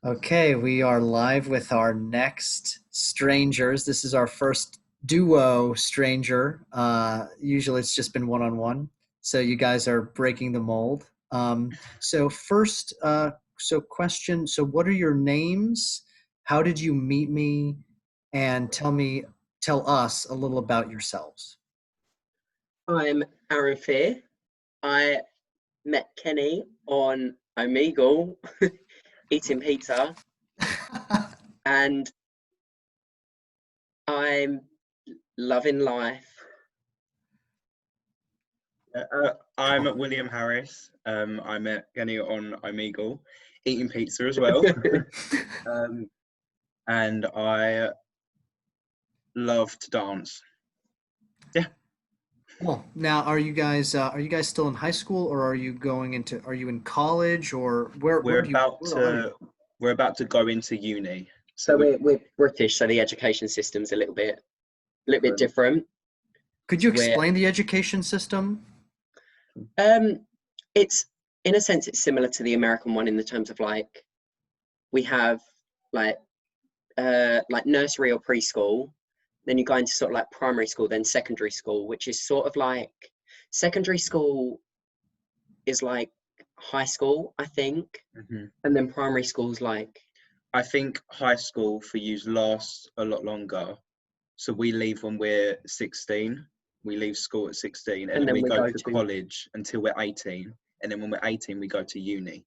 Okay, we are live with our next strangers. This is our first duo stranger. Usually it's just been one-on-one. So you guys are breaking the mold. So first, question. So what are your names? How did you meet me? And tell us a little about yourselves. I'm Aaron Fear. I met Kenny on Omegle eating pizza, and I'm loving life. I'm William Harris. I met Kenny on Omegle, eating pizza as well. um, and I love to dance. Yeah, Well, now are you guys still in high school or are you in college or we're about where are you? to we're about to go into uni. So So we we're British, so the education system's a little bit different. Could you So we're explain the education system? um, it's in a sense it's similar to the American one in the terms of like we have like like nursery or preschool, then you go into sort of like primary school, then secondary school, which is sort of like secondary school is like high school, I think, Mhm. and then primary school's like, I think high school for you lasts a lot longer. So we leave when we're 16. We leave school at 16, and and then then we we go go to to college until we're 18. And then when we're 18, we go to uni.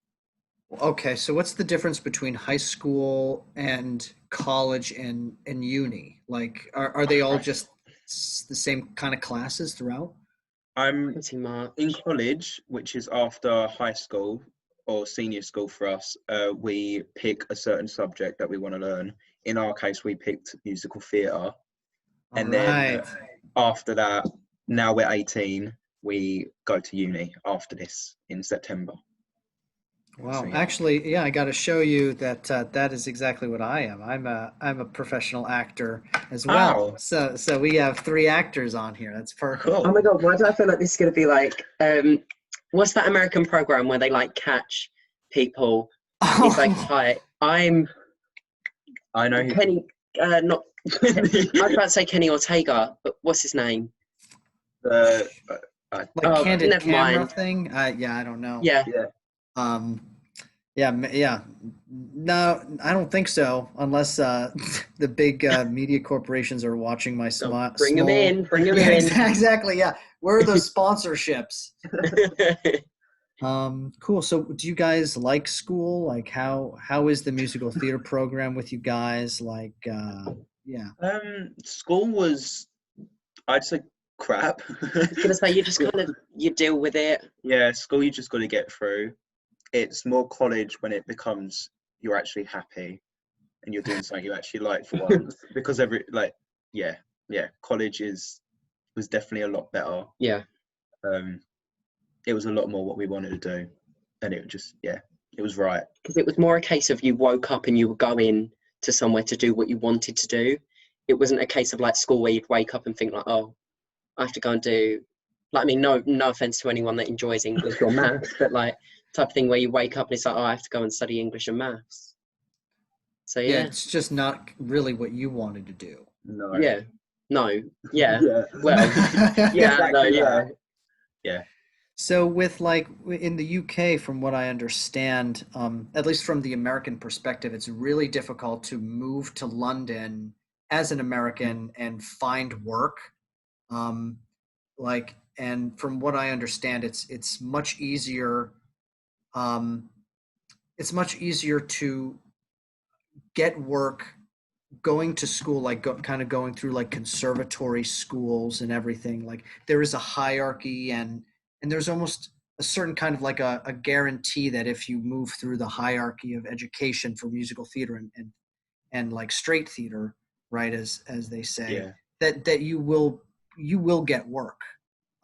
Okay, so what's the difference between high school and college and uni? Like, are they all I, just the same kind of classes throughout? I'm pretty in much. college, which is after high school or senior school for us. We pick a certain subject that we want to learn. In our case, we picked musical theatre, All and then right. after that, now we're 18. We go to uni after this in September. So Wow. yeah. Actually, yeah, I got to show you that that is exactly what I am. I'm a professional actor as well. Oh, So we have three actors on here. That's perfect. Oh my cool. god, why do I feel like this is gonna be like what's that American program where they like catch people and he's like, Oh, hi, I'm I know who. Kenny not I was about to say Kenny Ortega, but what's his name? the like Oh, candid never camera mind. thing. Yeah, I don't know. Yeah. yeah. Um, yeah, yeah. No, I don't think so, unless the big media corporations are watching my So bring him small. in, bring him Yeah, in. exactly. Yeah, where are those sponsorships? Cool. So, do you guys like school? Like, how is the musical theater program with you guys? Like, yeah. School was, I'd say, crap. I was gonna say you just kind of you deal with it. Yeah, school you just got to get through. It's more college when it becomes you're actually happy and you're doing something you actually like for once. Because yeah, yeah, college is was definitely a lot better. Yeah, Um, it was a lot more what we wanted to do, and it just yeah, it was right. because it was more a case of you woke up and you were going to somewhere to do what you wanted to do. It wasn't a case of like school where you'd wake up and think like, oh, I have to go and do. Like, I mean, no offense to anyone that enjoys English or maths, but like type of thing where you wake up and it's like, oh, I have to go and study English and maths. So Yeah, yeah, it's just not really what you wanted to do. No. yeah, no, yeah, Yeah. well, yeah, no, Exactly yeah, that. Yeah. So with like in the UK, from what I understand, at least from the American perspective, it's really difficult to move to London as an American and find work. Um, and from what I understand, it's much easier. Um, it's much easier to get work going to school, like kind of going through like conservatory schools and everything. Like there is a hierarchy and there's almost a certain kind of like a guarantee that if you move through the hierarchy of education for musical theater and like straight theater, right, as they say, Yeah. that you will get work.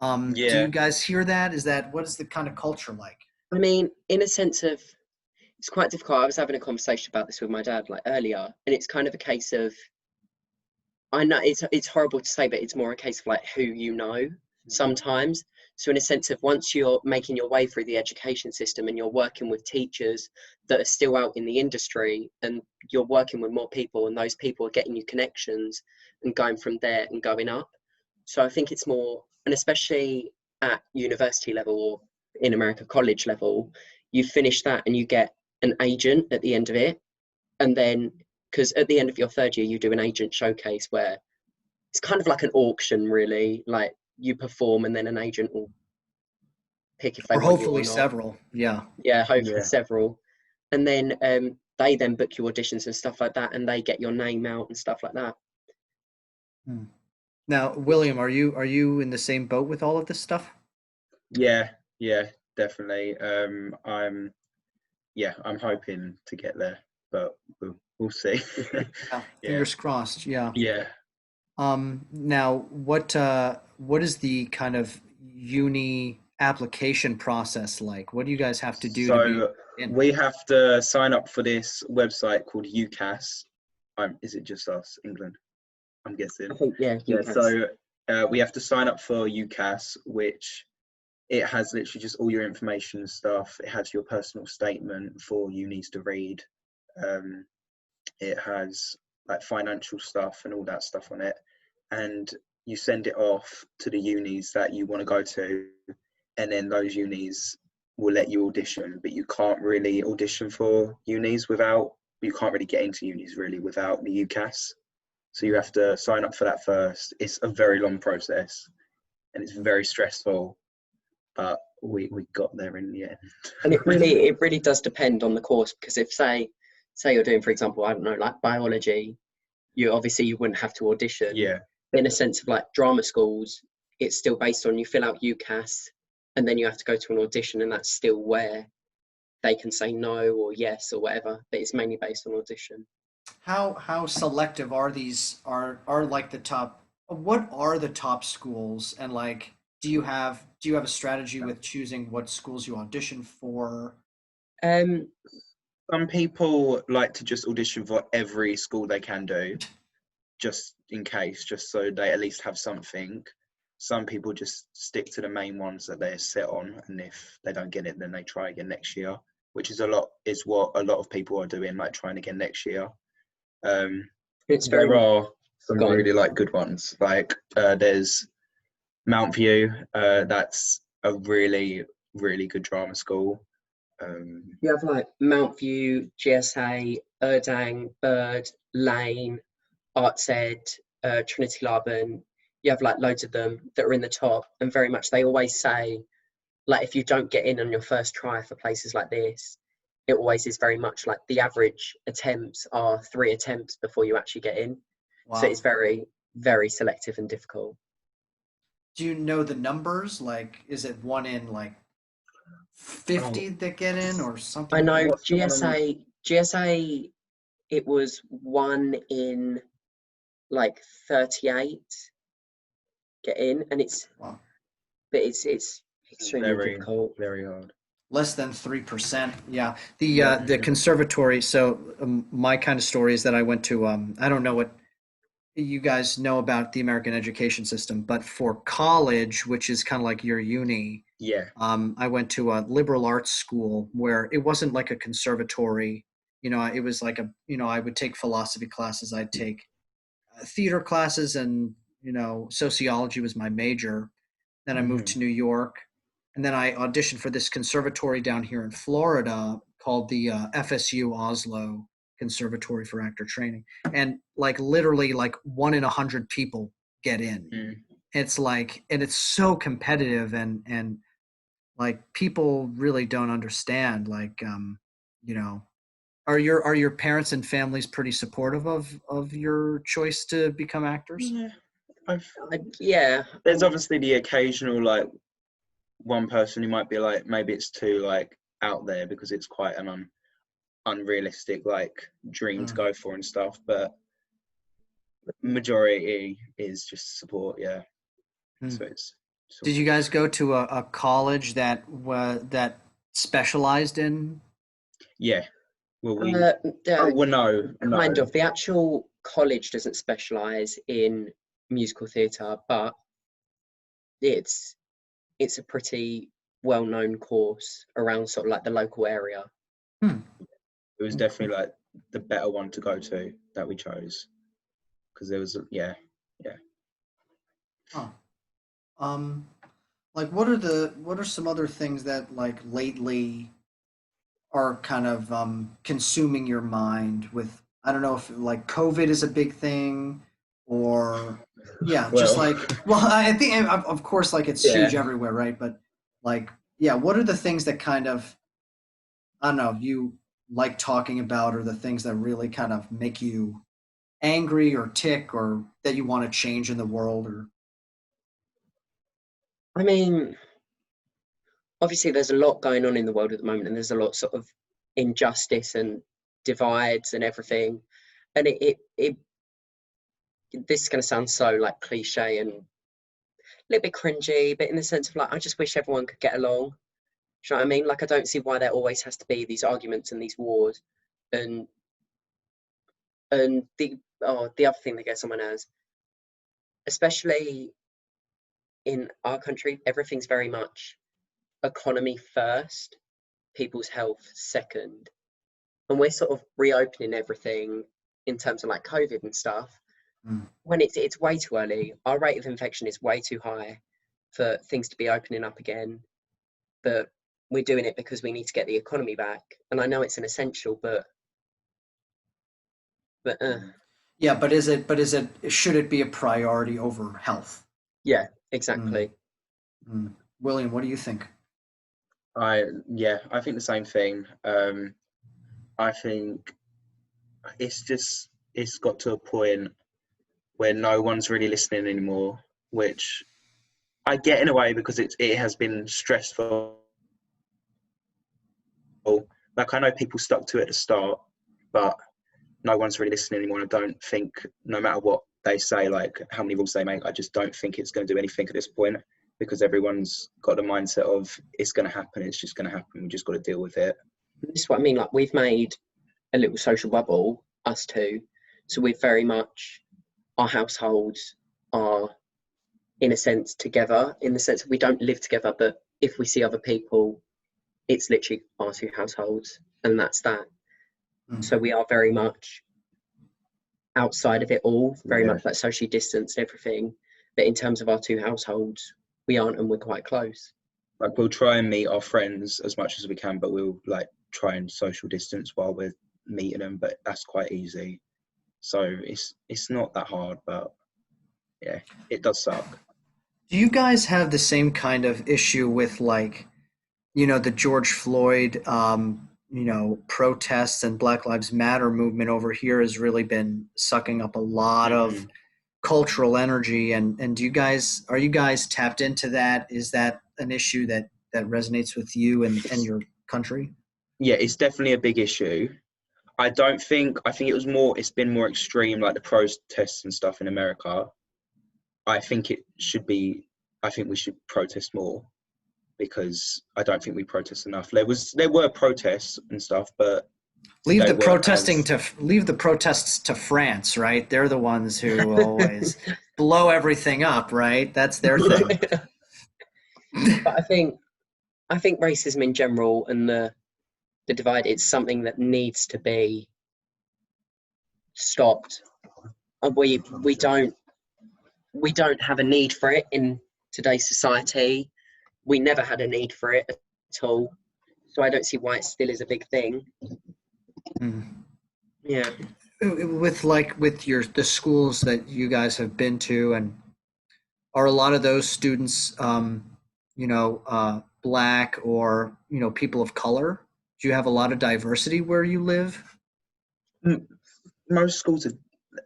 Do you Yeah. guys hear that? What is the kind of culture like? I mean, in a sense of it's quite difficult. I was having a conversation about this with my dad like earlier, and it's kind of a case of I know it's horrible to say, but it's more a case of like who you know Mhm. sometimes. So in a sense of once you're making your way through the education system and you're working with teachers that are still out in the industry, and you're working with more people, and those people are getting you connections and going from there and going up. So I think it's more, and especially at university level or in America, college level, you finish that and you get an agent at the end of it. And then, because at the end of your third year, you do an agent showcase where it's kind of like an auction, really. Like you perform and then an agent will pick if they Or want you or hopefully not. several. Yeah. Yeah, hopefully Yeah. several. And then they then book you auditions and stuff like that, and they get your name out and stuff like that. Now, William, are you in the same boat with all of this stuff? Yeah, definitely. I'm hoping to get there, but we'll see. Yeah, Yeah, fingers crossed. Yeah. yeah. Now, what is the kind of uni application process like? What do you guys have to do to be So in? we have to sign up for this website called UCAS. Is it just us, England? I'm guessing. I think, yeah, you Yeah. can. So we have to sign up for UCAS, which it has literally just all your information and stuff. It has your personal statement for unis to read. It has like financial stuff and all that stuff on it, and you send it off to the unis that you want to go to, and then those unis will let you audition, but you can't really audition for unis without, you can't really get into unis really without the UCAS. So you have to sign up for that first. It's a very long process and it's very stressful, but we got there in the end. And it really does depend on the course, because if say you're doing, for example, I don't know, like biology, you wouldn't have to audition. Yeah. In a sense of like drama schools, it's still based on you fill out UCAS and then you have to go to an audition, and that's still where they can say no or yes or whatever, but it's mainly based on audition. How selective are these are like the top what are the top schools, and like do you have a strategy with choosing what schools you audition for? Um, Some people like to just audition for every school they can do, just in case, just so they at least have something. Some people just stick to the main ones that they're set on, and if they don't get it, then they try again next year, which is what a lot of people are doing, like trying again next year. it's very There are some gone. really like good ones. Like there's Mount View. That's a really good drama school. You have like Mount View, GSA, Erdang, Bird, Lane, Arts Ed, Trinity Laban. You have like loads of them that are in the top, and very much they always say, like, if you don't get in on your first try for places like this, it always is very much like the average attempts are 3 attempts before you actually get in. So Wow. it's very, very selective and difficult. Do you know the numbers? Like, is it one in like 50 that get in or something? I know What's the one on- GSA, it was 1 in like 38 get in, and Wow. it's extremely difficult. very hard. Less than 3%. Yeah. The Yeah. the conservatory. So my kind of story is that I went to I don't know what you guys know about the American education system, but for college, which is kind of like your uni, Yeah. I went to a liberal arts school where it wasn't like a conservatory. It was like I would take philosophy classes, I'd take theater classes, and sociology was my major. Then I moved to New York, and then I auditioned for this conservatory down here in Florida called the FSU Oslo Conservatory for Actor Training, and like literally like 1 in 100 people get in. It's like, and it's so competitive, and like people really don't understand. Like, are your parents and families pretty supportive of your choice to become actors? Yeah. Yeah, There's obviously the occasional like one person who might be like, maybe it's too like out there because it's quite an unrealistic like dream to go for and stuff, but majority is just support. Yeah. So it's Did you guys go to a college that specialized in? yeah. Well, no. kind of. The actual college doesn't specialize in musical theatre, but it's it's a pretty well-known course around sort of like the local area. Hmm. It was definitely like the better one to go to that we chose, because there was yeah. Huh. Like what are some other things that like lately are kind of consuming your mind with, I don't know if like COVID is a big thing, or yeah, just Well, like, well, I think of course like it's yeah. huge everywhere, right? But like, yeah, what are the things that kind of, I don't know, you like talking about, or the things that really kind of make you angry or tick, or that you want to change in the world, or I mean, obviously there's a lot going on in the world at the moment, and there's a lot sort of injustice and divides and everything. And it this is going to sound so like cliche and a little bit cringy, but in the sense of like, I just wish everyone could get along. Do you know what I mean? Like, I don't see why there always has to be these arguments and these wars. And the other thing that gets on my nerves, especially in our country, everything's very much economy first, people's health second. And we're sort of reopening everything in terms of like COVID and stuff, mm, when it's way too early. Our rate of infection is way too high for things to be opening up again. But we're doing it because we need to get the economy back. And I know it's an essential, but yeah, but is it, should it be a priority over health? yeah, Mm, exactly. mm. William, what do you think? I think the same thing. I think it's got to a point where no one's really listening anymore, which I get in a way because it has been stressful. Like, I know people stuck to it at the start, but no one's really listening anymore. I don't think, no matter what they say, like how many rules they make, I just don't think it's going to do anything at this point, because everyone's got the mindset of it's going to happen. It's just going to happen. We just got to deal with it. This is what I mean. Like, we've made a little social bubble, us two. So we're very much, our households are in a sense together, in the sense that we don't live together, but if we see other people, it's literally our two households, and that's that. Mm. So we are very much outside of it all, very Yeah. much like socially distanced and everything. But in terms of our two households, we aren't, and we're quite close. Like, we'll try and meet our friends as much as we can, but we'll like try and social distance while we're meeting them, but that's quite easy. So it's not that hard, but yeah, it does suck. Do you guys have the same kind of issue with like, the George Floyd, protests, and Black Lives Matter movement over here has really been sucking up a lot of Mm. cultural energy, and are you guys tapped into that? Is that an issue that resonates with you and your country? Yeah, it's definitely a big issue. I think it's been more extreme, like the protests and stuff in America. I think I think we should protest more, because I don't think we protest enough. There were protests and stuff, but they weren't as, Leave the protests to France, right? They're the ones who always blow everything up, right? That's their thing. But I think racism in general and the divide, it's something that needs to be stopped. And we don't have a need for it in today's society. We never had a need for it at all. So I don't see why it still is a big thing. Mm. Yeah. With the schools that you guys have been to, and are a lot of those students black, or people of color? Do you have a lot of diversity where you live? most schools are,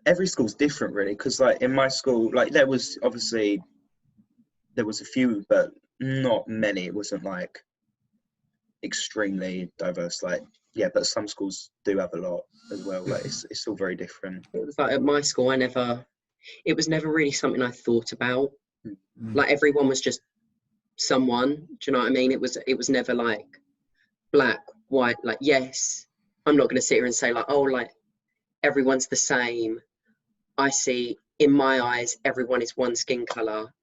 every school's different really, because like in my school, like there was a few, but not many. It wasn't like extremely diverse. Like, yeah, but some schools do have a lot as well. Like, it's all very different. It was like at my school, it was never really something I thought about. Mm. Like, everyone was just someone. Do you know what I mean? It was never like black, white. Like, yes, I'm not going to sit here and say like, oh, like everyone's the same. I see, in my eyes, everyone is one skin color.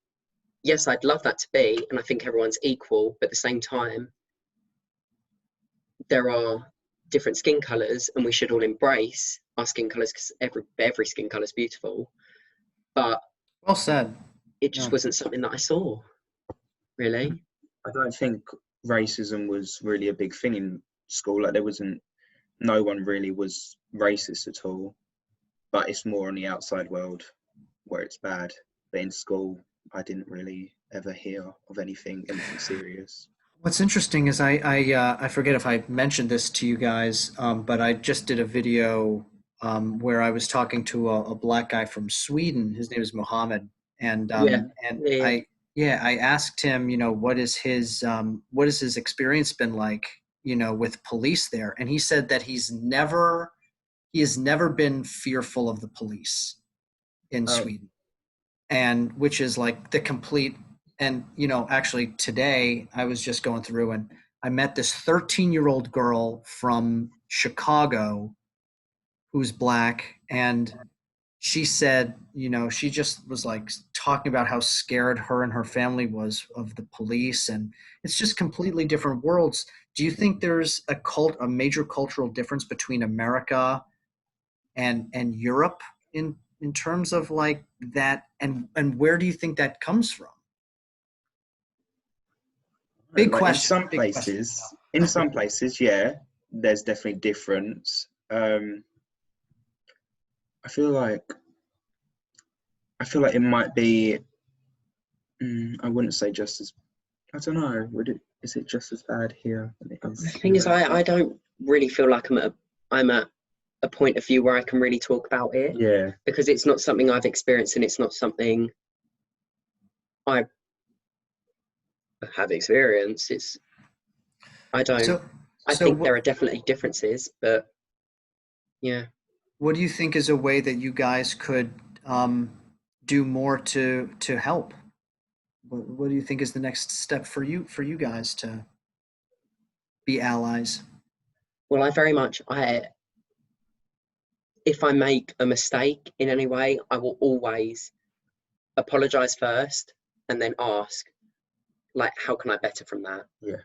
yes, I'd love that to be, and I think everyone's equal, but at the same time, there are different skin colors, and we should all embrace our skin colors because every skin color is beautiful. But Well said. it just Yeah. wasn't something that I saw, really. I don't think racism was really a big thing in school. Like no one really was racist at all. But it's more on the outside world where it's bad. But in school, I didn't really ever hear of anything serious. What's interesting is I forget if I mentioned this to you guys, but I just did a video where I was talking to a black guy from Sweden. His name is Mohammed, and Yeah, and yeah. I asked him, what has his experience been like, with police there, and he said that he has never been fearful of the police in Oh, Sweden, and which is like the complete. And actually today I was just going through and I met this 13-year-old girl from Chicago who's black, and she said, she just was like talking about how scared her and her family was of the police, and it's just completely different worlds. Do you think there's a major cultural difference between America and Europe in terms of like that, and where do you think that comes from? Big like question. Big question. in some places, yeah, there's definitely difference. I feel like it might be. I wouldn't say just as. I don't know. Is it just as bad here than it The is? thing is, I don't really feel like I'm at a point of view where I can really talk about it Yeah. because it's not something I've experienced and it's not something I have experienced. I don't. So, I think there are definitely differences, but yeah. what do you think is a way that you guys could do more to help? What do you think is the next step for you guys to be allies? Well, if I make a mistake in any way, I will always apologize first and then ask, like, how can I better from that? Yeah.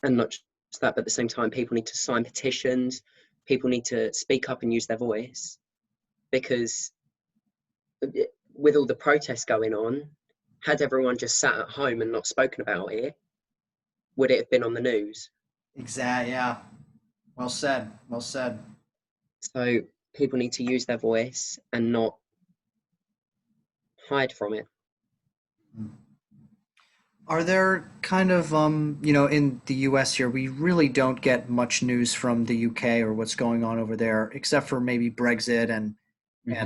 And not just that, but at the same time, people need to sign petitions. People need to speak up and use their voice because with all the protests going on, had everyone just sat at home and not spoken about it, would it have been on the news? Exactly. Yeah. Well said. Well said. So people need to use their voice and not hide from it. Are there kind of in the US here, we really don't get much news from the UK or what's going on over there, except for maybe Brexit and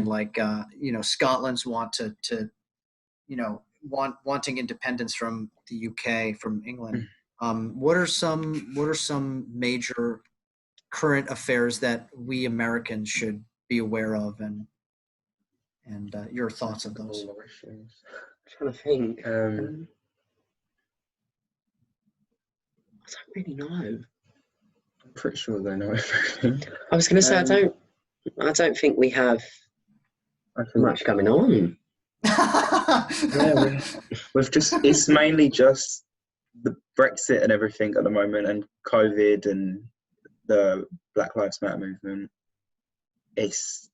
like Scotland's wanting independence from the UK, from England. What are some major current affairs that we Americans should be aware of, and your thoughts of those? I'm trying to think. I don't really know. I'm pretty sure they know everything. I was going to say I don't think we have much going on. Yeah, it's mainly just the Brexit and everything at the moment, and COVID and the Black Lives Matter movement. There's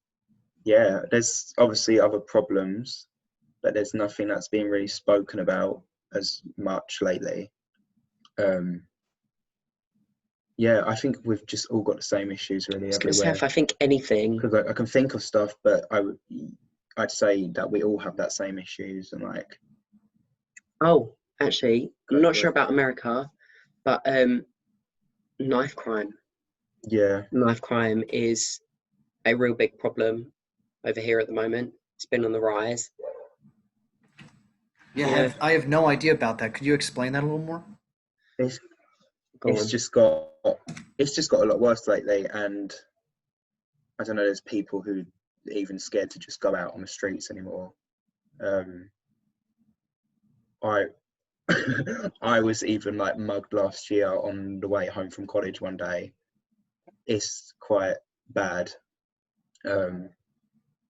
obviously other problems, but there's nothing that's been really spoken about as much lately. I think we've just all got the same issues really I was going to say, everywhere. if I think anything, Because I can think of stuff, but I'd say that we all have that same issues and like. oh, actually, I'm not sure about America, but knife crime. Yeah. Knife crime is a real big problem over here at the moment. It's been on the rise. Yeah, I have no idea about that. Could you explain that a little more? It's just got a lot worse lately, and I don't know. There's people who are even scared to just go out on the streets anymore. I I was even like mugged last year on the way home from college one day. It's quite bad.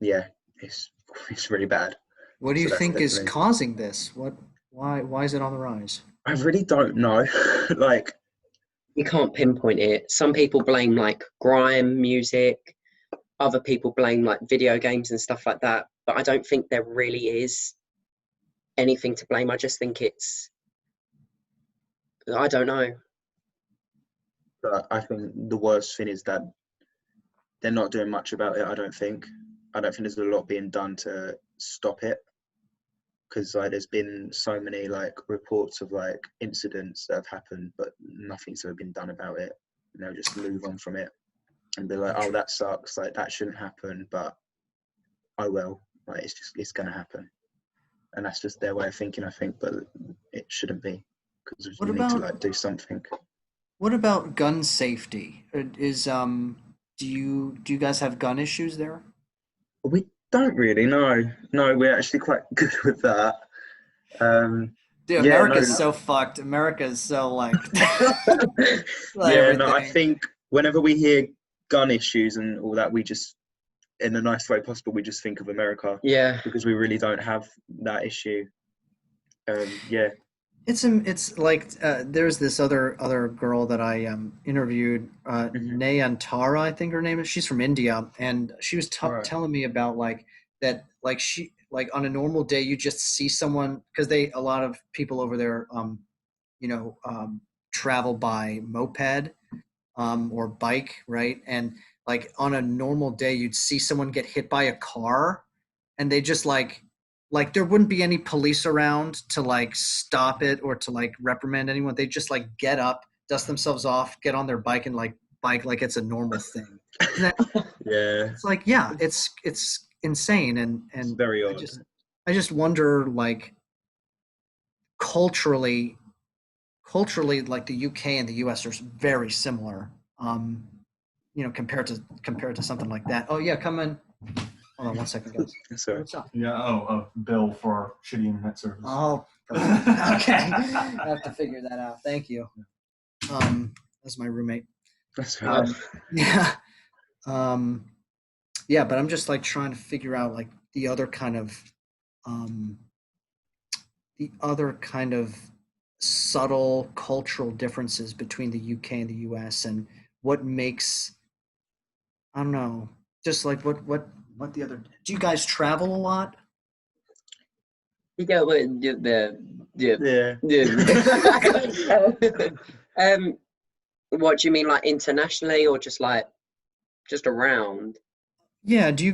It's really bad. What do you think is causing this? What Why is it on the rise? I really don't know. Like, You can't pinpoint it. Some people blame like grime music, other people blame like video games and stuff like that. But I don't think there really is anything to blame. I just think I don't know. but I think the worst thing is that they're not doing much about it. I don't think there's a lot being done to stop it, because like there's been so many like reports of like incidents that have happened, but nothing's ever been done about it. And they'll just move on from it and be like, oh, that sucks, like that shouldn't happen, but oh well, like it's gonna happen. And that's just their way of thinking, I think, but it shouldn't be, because What you need to about like do something. what about gun safety? Is do you guys have gun issues there? We don't really know. No, we're actually quite good with that. Um, Dude, yeah, no, America's so fucked. America is so like, like yeah, no. I everything. think whenever we hear gun issues and all that, we just, in the nice way possible, we just think of America, Yeah. because we really don't have that issue. Yeah. It's like there's this other girl that I interviewed, Hmm. Nayantara, I think her name is. She's from India, and she was All right. telling me about like that, like she like on a normal day you just see someone because they a lot of people over there you know travel by moped or bike, right? And like on a normal day, you'd see someone get hit by a car, and they just like there wouldn't be any police around to like stop it or to like reprimand anyone. They just like get up, dust themselves off, get on their bike, and like bike like it's a normal thing. And that, Yeah, it's like yeah, it's insane, it's and very I odd. just wonder like culturally culturally like the UK and the US are very similar. Um, compared to something like that. Oh yeah, come in. Hold on one second, guys. Hey, Sorry. what's up? Yeah, bill for shitty internet service. Oh, perfect. Okay. I have to figure that out. Thank you. That's my roommate. That's right. Um, yeah. Um, yeah, but I'm just like trying to figure out like um, the other kind of subtle cultural differences between the UK and the US and what makes I don't know, just like what the other do you guys travel a lot? You get what Yeah. the what do you mean, like internationally or just like just around? Yeah, do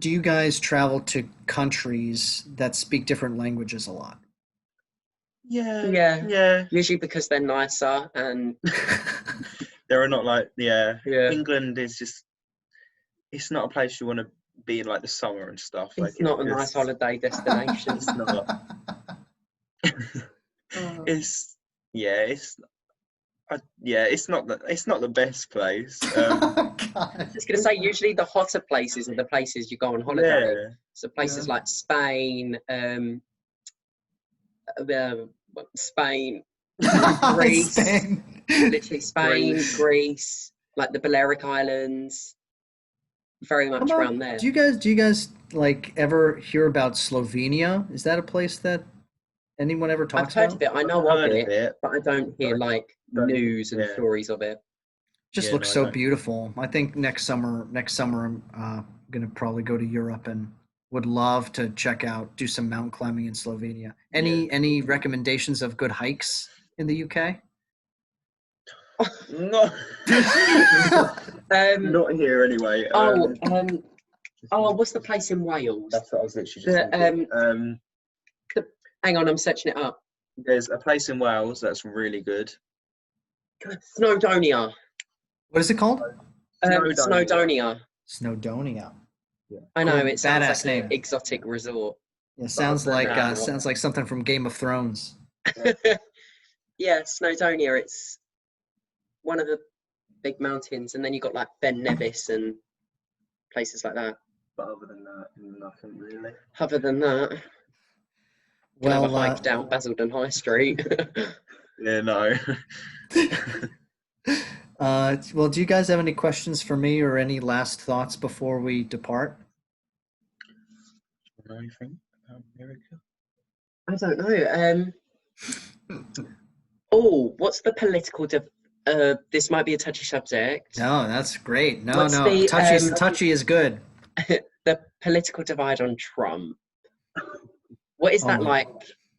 you guys travel to countries that speak different languages a lot? Yeah. Yeah, Yeah. usually because they're nicer and There are not like, yeah. yeah, England is just, it's not a place you want to be in like the summer and stuff. Like it's not a nice just, holiday destination. it's not. Uh, It's yeah. Yeah. It's not the best place. God. Just gonna say, usually the hotter places are the places you go on holiday. Yeah. So places Yeah. like Spain, Spain, Greece, Spain. literally Spain, Greece. Greece, like the Balearic Islands, very How much about around there. do you guys like ever hear about Slovenia? Is that a place that anyone ever I've talks heard of about? it, I I've know of heard of it, it, but I don't but hear I like don't. news and Yeah. stories of it. Just Yeah. looks No, I so don't. beautiful. I think next summer I'm gonna probably go to Europe and would love to do some mountain climbing in Slovenia. Yeah. Any recommendations of good hikes in the UK? No. Um, Not here anyway. oh, what's the place in Wales? That's what I was literally just The, thinking. hang on, I'm searching it up. There's a place in Wales that's really good. Snowdonia. What is it called? Snowdonia. Snowdonia. Snowdonia. Yeah. I know Cool. it sounds Badass like an name. exotic resort. Yeah, Nah. sounds like something from Game of Thrones. Yeah, Snowdonia. It's one of the big mountains, and then you got like Ben Nevis and places like that. But other than that, nothing really. Other than that, can have a Well, hike down Basildon High Street. Yeah, no. well, do you guys have any questions for me or any last thoughts before we depart? Know anything about America? I don't know. Oh, what's the political this might be a touchy subject. No, that's great. No, What's no, the touchy is good. the political divide on Trump? What is Oh that my. like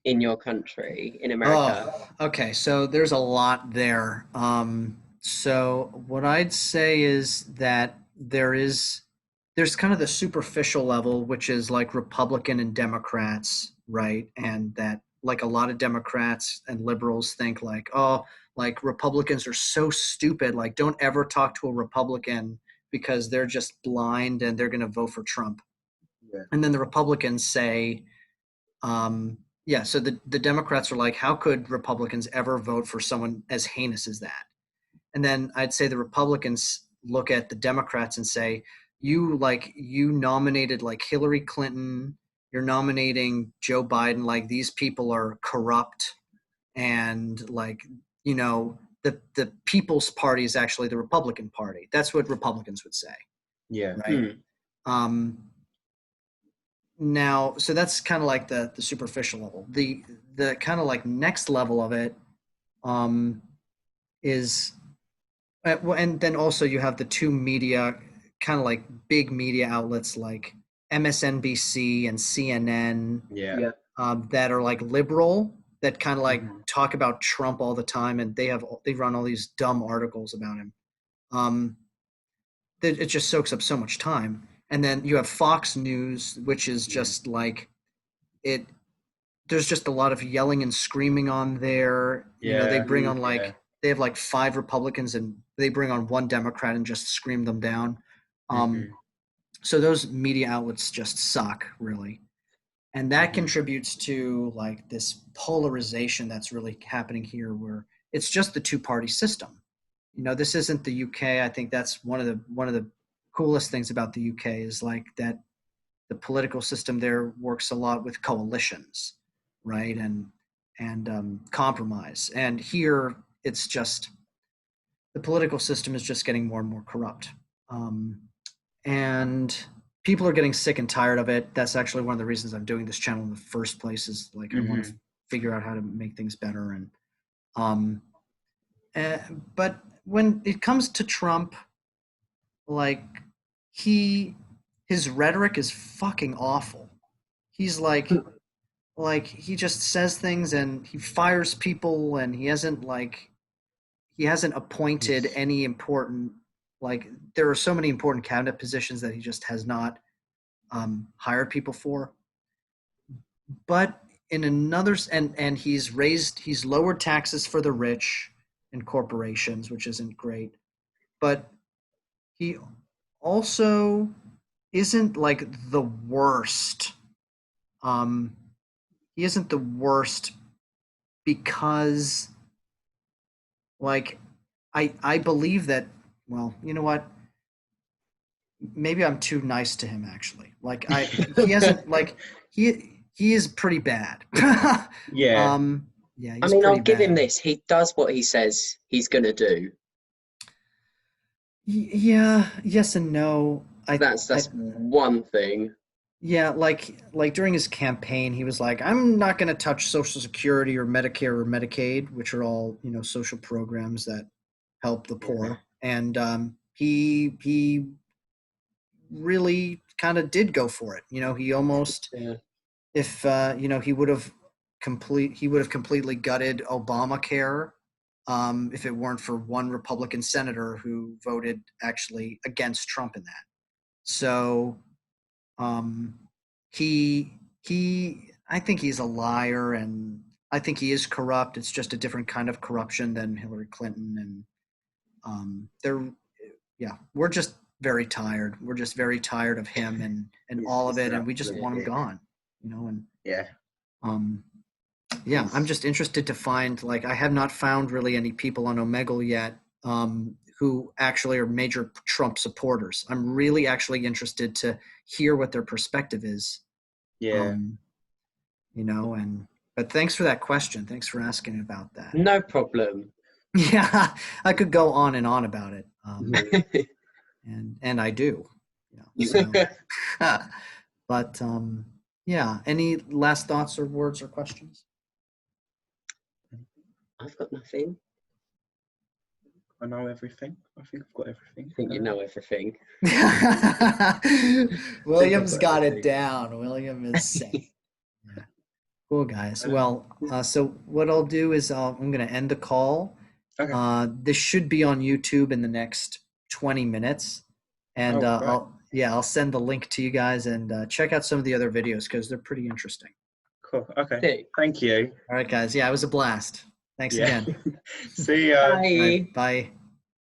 in your country, in America? Oh, okay. So there's a lot there. So what I'd say is that there's kind of the superficial level, which is like Republican and Democrats, right? And that like a lot of Democrats and liberals think like, oh, like Republicans are so stupid. Like, don't ever talk to a Republican because they're just blind and they're going to vote for Trump. Yeah. And then the Republicans say, yeah, so the Democrats are like, how could Republicans ever vote for someone as heinous as that? And then I'd say the Republicans look at the Democrats and say, you nominated like Hillary Clinton, you're nominating Joe Biden, like these people are corrupt, and like, the People's Party is actually the Republican Party. That's what Republicans would say, Yeah. right? Um, Now, so that's kind of like the superficial level. The kind of like next level of it is well, and then also you have the two media, kind of like big media outlets like MSNBC and CNN, Yeah. that are like liberal, that kind of like Mhm. talk about Trump all the time, and they run all these dumb articles about him. Um, it just soaks up so much time. And then you have Fox News, which is just like it. There's just a lot of yelling and screaming on there. They Yeah. bring on Yeah. they have like 5 Republicans and they bring on one Democrat and just scream them down. Mhm. So those media outlets just suck, really. And that Mhm. contributes to like this polarization that's really happening here, where it's just the two-party system. This isn't the UK. I think that's one of the coolest things about the UK is like that the political system there works a lot with coalitions, right? And compromise. And here, it's just the political system is just getting more and more corrupt, and people are getting sick and tired of it. That's actually one of the reasons I'm doing this channel in the first place. Is like I want to Mhm. figure out how to make things better. And um, uh, but when it comes to Trump, like he his rhetoric is fucking awful. He's like he just says things and he fires people, and he hasn't appointed He's any important, like there are so many important cabinet positions that he just has not hired people for. But in another, and he's lowered taxes for the rich and corporations, which isn't great. But he also isn't like the worst. Um, he isn't the worst because like I believe that, well, you know what? Maybe I'm too nice to him actually. Like he hasn't like he is pretty bad. yeah. Yeah, I he's mean, I'll pretty give him bad. this. He does what he says he's gonna do. Yeah, yes and no. I That's one thing. Yeah, like during his campaign, he was like, "I'm not going to touch Social Security or Medicare or Medicaid, which are all, social programs that help the Yeah. poor." And he really kind of did go for it. He almost, Yeah. if he would have completely gutted Obamacare, if it weren't for one Republican senator who voted actually against Trump in that. So um, I think he's a liar, and I think he is corrupt. It's just a different kind of corruption than Hillary Clinton, and they're yeah, we're just very tired. We're just very tired of him and all of He's it, an and we just absolute want him dick. gone. And Yeah. um, yeah, I'm He's just interested to find, like, I have not found really any people on Omegle yet, who actually are major Trump supporters. I'm really actually interested to hear what their perspective is. yeah. Um, but thanks for that question. Thanks for asking about that. No problem. Yeah, I could go on and on about it. And I do, so, but Yeah. Any last thoughts or words or questions? I've got nothing. I know everything. I think I've got everything. I think you know everything. William's got got it everything. down. William is sane. Yeah. Cool, guys. Well, so what I'll do is I'm going to end the call. Okay. This should be on YouTube in the next 20 minutes. And Oh, great. I'll send the link to you guys and check out some of the other videos because they're pretty interesting. Cool. Okay. Sick. Thank you. All right, guys. Yeah, it was a blast. Thanks Yeah. again. See ya. Bye. Bye.